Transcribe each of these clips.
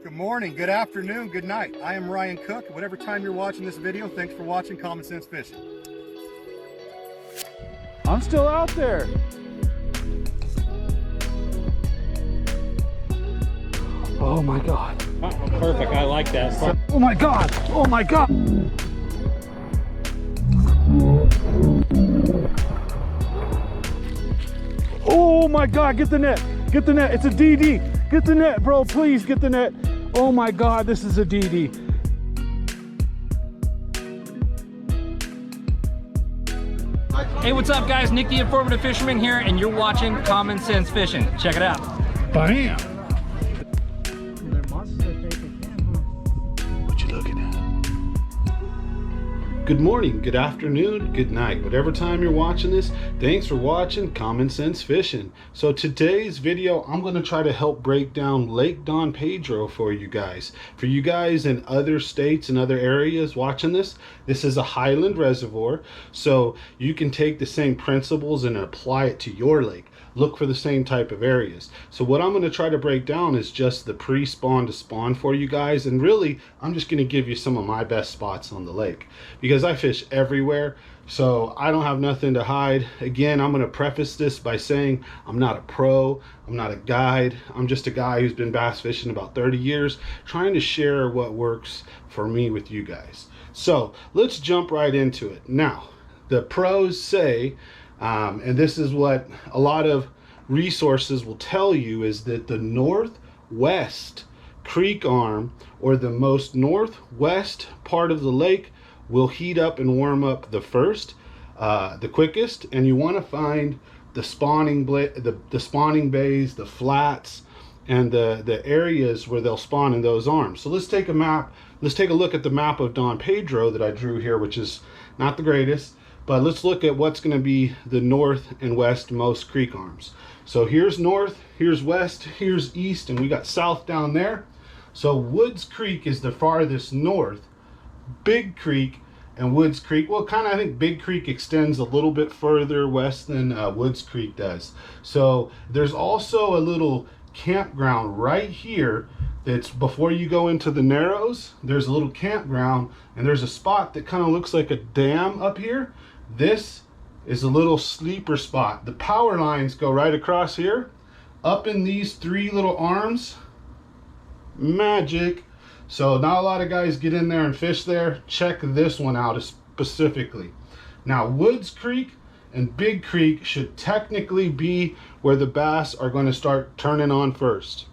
Good morning, good afternoon, good night. I am Ryan Cook. Whatever time you're watching this video, thanks for watching Common Sense Fishing. I'm still out there. Oh my God. Perfect, I like that. Oh my God. Oh my God. Oh my God, get the net. Get the net. It's a DD. Get the net, bro. Please get the net. Oh my God, this is a DD. Hey, what's up guys? Nick the Informative Fisherman here, and you're watching Common Sense Fishing. Check it out. Bam. What you looking at? Good morning, good afternoon, good night. Whatever time you're watching this, thanks for watching Common Sense Fishing. So today's video, I'm going to try to help break down Lake Don Pedro for you guys. For you guys in other states and other areas watching this, this is a highland reservoir. So you can take the same principles and apply it to your lake. Look for the same type of areas. So what I'm going to try to break down is just the pre-spawn to spawn for you guys, and really I'm just going to give you some of my best spots on the lake because I fish everywhere, so I don't have nothing to hide. Again, I'm going to preface this by saying I'm not a pro, I'm not a guide, I'm just a guy who's been bass fishing about 30 years trying to share what works for me with you guys. So let's jump right into it. Now the pros say, and this is what a lot of resources will tell you, is that the northwest creek arm, or the most northwest part of the lake, will heat up and warm up the quickest, and you want to find the spawning spawning bays, the flats, and the areas where they'll spawn in those arms. So let's take a map. Let's take a look at the map of Don Pedro that I drew here, which is not the greatest. But let's look at what's going to be the north and west most creek arms. So here's north, here's west, here's east, and we got south down there. So Woods Creek is the farthest north. Big Creek and Woods Creek, well, kind of, I think Big Creek extends a little bit further west than Woods Creek does. So there's also a little campground right here that's before you go into the Narrows. There's a little campground, and there's a spot that kind of looks like a dam up here. This is a little sleeper spot. The power lines go right across here, up in these three little arms. Magic. So not a lot of guys get in there and fish there. Check this one out specifically. Now Woods Creek and Big Creek should technically be where the bass are going to start turning on first.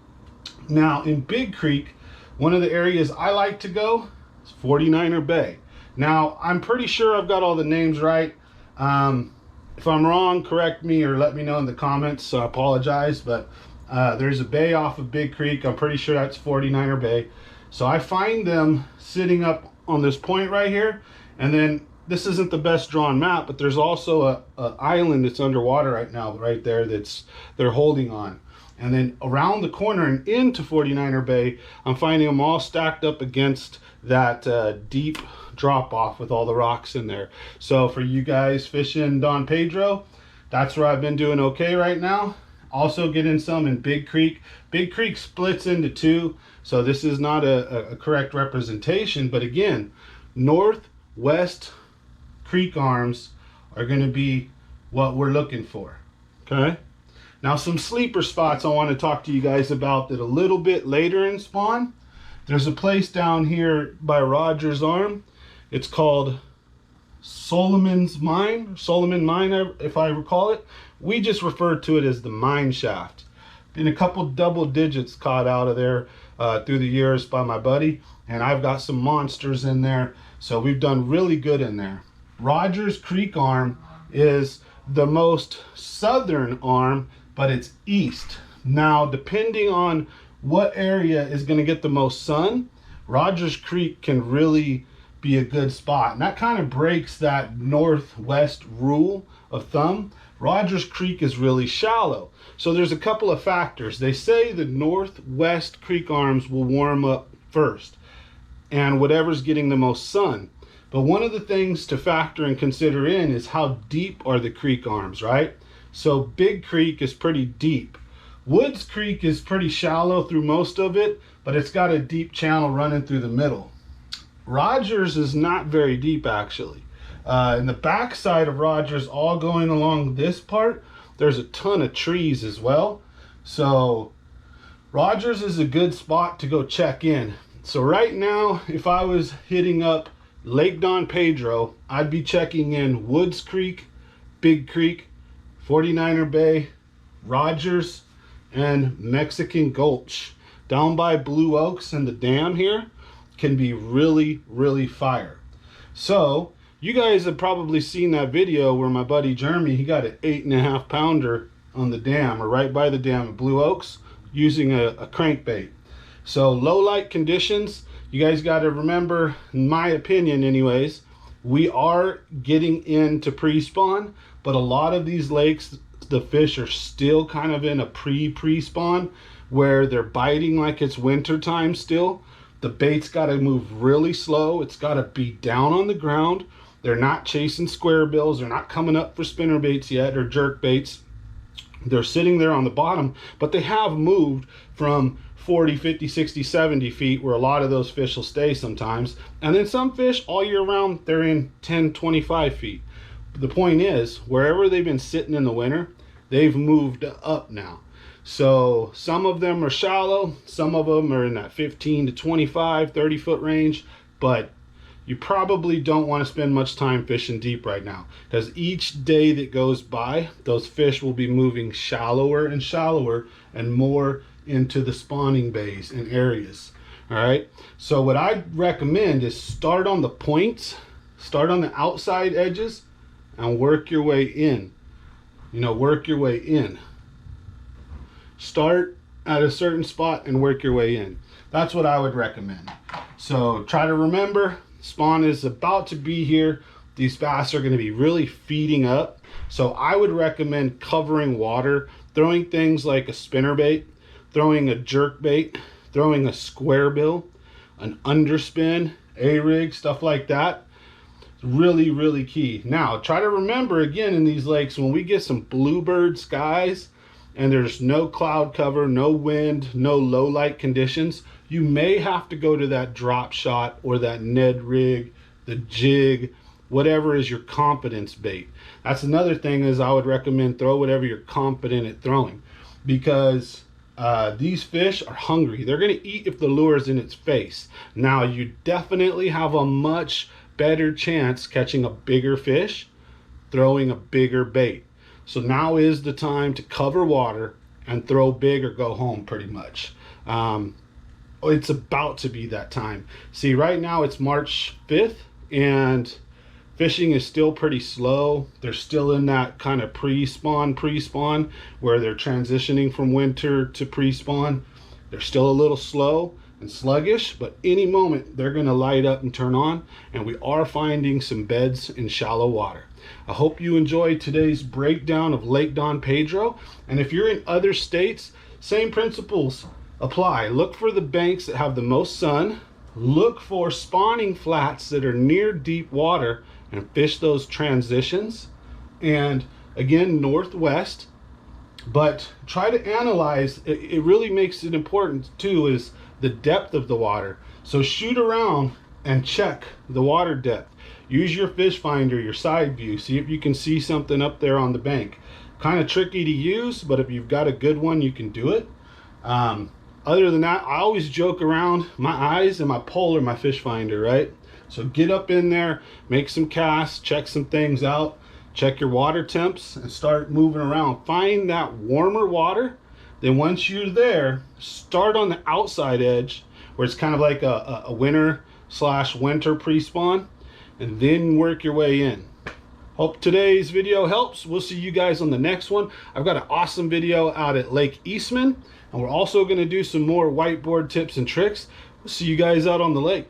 Now in Big Creek, one of the areas I like to go is 49er Bay. Now, I'm pretty sure I've got all the names right. If I'm wrong, correct me or let me know in the comments, so I apologize. But there's a bay off of Big Creek. I'm pretty sure that's 49er Bay. So I find them sitting up on this point right here. And then this isn't the best drawn map, but there's also a island that's underwater right now, right there, they're holding on. And then around the corner and into 49er Bay, I'm finding them all stacked up against that deep drop off with all the rocks in there. So for you guys fishing Don Pedro, that's where I've been doing okay right now. Also getting some in Big Creek. Big Creek splits into two, so this is not a correct representation, but again, northwest creek arms are going to be what we're looking for. Okay, now some sleeper spots I want to talk to you guys about that a little bit later in spawn. There's a place down here by Rogers Arm. It's called Solomon Mine, if I recall it. We just refer to it as the mine shaft. Been a couple double digits caught out of there through the years by my buddy, and I've got some monsters in there, so we've done really good in there. Rogers Creek Arm is the most southern arm, but it's east. Now, depending on what area is going to get the most sun, Rogers Creek can really be a good spot, and that kind of breaks that northwest rule of thumb. Rogers Creek is really shallow, so there's a couple of factors. They say the northwest creek arms will warm up first, and whatever's getting the most sun. But one of the things to factor and consider in is how deep are the creek arms, right? So Big Creek is pretty deep. Woods Creek is pretty shallow through most of it, but it's got a deep channel running through the middle. Rogers is not very deep actually. In the back side of Rogers, all going along this part, there's a ton of trees as well. So Rogers is a good spot to go check in. So right now, if I was hitting up Lake Don Pedro, I'd be checking in Woods Creek, Big Creek, 49er Bay, Rogers, and Mexican Gulch. Down by Blue Oaks and the dam here can be really, really fire. So you guys have probably seen that video where my buddy Jeremy, he got an 8.5 pounder on the dam, or right by the dam at Blue Oaks, using a crankbait. So low light conditions, you guys got to remember, in my opinion anyways, we are getting into pre-spawn, but a lot of these lakes, the fish are still kind of in a pre-spawn where they're biting like it's winter time still. The bait's got to move really slow. It's got to be down on the ground. They're not chasing square bills. They're not coming up for spinner baits yet or jerk baits. They're sitting there on the bottom, but they have moved from 40, 50, 60, 70 feet where a lot of those fish will stay sometimes. And then some fish all year round, they're in 10, 25 feet. The point is, wherever they've been sitting in the winter, they've moved up now. So some of them are shallow, some of them are in that 15 to 25, 30 foot range, but you probably don't want to spend much time fishing deep right now, because each day that goes by, those fish will be moving shallower and shallower and more into the spawning bays and areas. All right, so what I recommend is start on the points, start on the outside edges, and work your way in. Work your way in. Start at a certain spot and work your way in. That's what I would recommend. So try to remember, spawn is about to be here. These bass are going to be really feeding up. So I would recommend covering water, throwing things like a spinnerbait, throwing a jerk bait, throwing a square bill, an underspin, A-rig, stuff like that. It's really, really key. Now, try to remember again in these lakes, when we get some bluebird skies and there's no cloud cover, no wind, no low light conditions, you may have to go to that drop shot or that Ned rig, the jig, whatever is your confidence bait. That's another thing, is I would recommend throw whatever you're confident at throwing, because these fish are hungry. They're going to eat if the lure is in its face. Now, you definitely have a much better chance catching a bigger fish throwing a bigger bait. So now is the time to cover water and throw big or go home, pretty much. It's about to be that time. See, right now it's March 5th and fishing is still pretty slow. They're still in that kind of pre-spawn where they're transitioning from winter to pre-spawn. They're still a little slow and sluggish, but any moment they're going to light up and turn on, and we are finding some beds in shallow water. I hope you enjoyed today's breakdown of Lake Don Pedro, and if you're in other states, same principles apply. Look for the banks that have the most sun, look for spawning flats that are near deep water, and fish those transitions, and again, northwest. But try to analyze, it really makes it important too, is the depth of the water. So shoot around and check the water depth. Use your fish finder, your side view, see if you can see something up there on the bank. Kind of tricky to use, but if you've got a good one, you can do it. Other than that, I always joke around, my eyes and my pole are my fish finder, right? So get up in there, make some casts, check some things out, check your water temps, and start moving around. Find that warmer water. Then once you're there, start on the outside edge where it's kind of like a winter/winter pre-spawn, and then work your way in. Hope today's video helps. We'll see you guys on the next one. I've got an awesome video out at Lake Eastman, and we're also going to do some more whiteboard tips and tricks. We'll see you guys out on the lake.